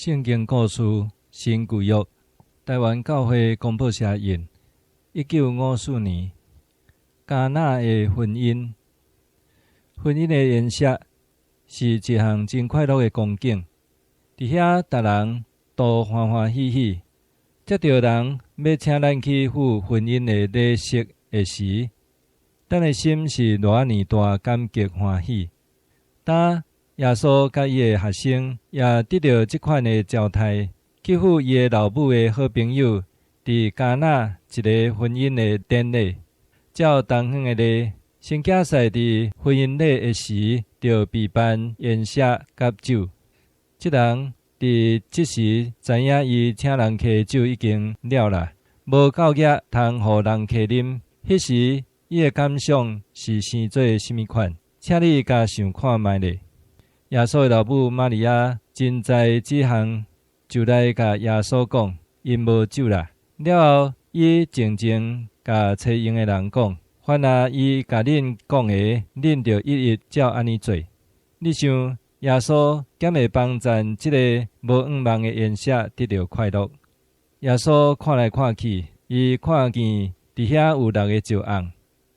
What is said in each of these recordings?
圣经故事新旧约，台湾教会公报社印，1954年，迦纳的婚姻。婚姻的颜色是一项真快乐的光景，伫遐逐人都欢欢喜喜。接到人要请咱去赴婚姻的礼式的时，咱的心是偌尼大感激欢喜。当耶稣甲伊的学生也得到这款的招待，去赴伊的老母的好朋友伫迦纳一个婚姻的典礼。照同乡的例，新囝婿伫婚姻礼的时，就备办宴席甲酒。这人伫即时知影伊请人客酒已经了啦，无够额通互人客啉。迄时伊的感想是生做甚物款？请你甲想看觅咧。耶稣的老母玛利亚真知即项，就来甲耶稣讲，因无酒啦。了后，伊静静甲找用的人讲，凡啊伊甲恁讲的，恁就一一照安尼做。你想，耶稣敢会帮赞即个无愿望的宴席得到快乐？耶稣看来看去，伊看见伫遐有6个石甕，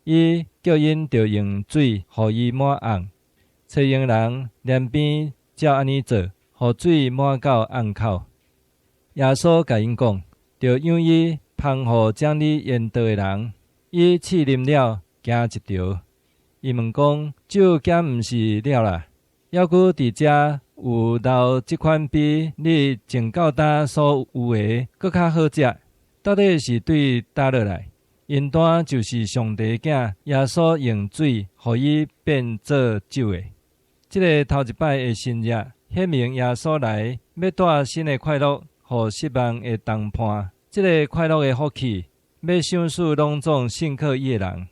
伊叫因着用水互伊满甕。找用人连边照安尼做，互水满到甕口。耶稣甲因讲，着让伊芳互将你引导的人。伊试啉了，惊一条。伊问讲，酒敢毋是了啦？抑佫伫遮有留即款比你前到呾所有的搁较好食，到底是对倒落来？因单就是上帝囝，耶稣用水互伊变做酒的。这个头一摆的新约，显明耶稣来要带新的快乐，互失望的同伴。这个快乐的福气，要享受拢总信靠伊的人。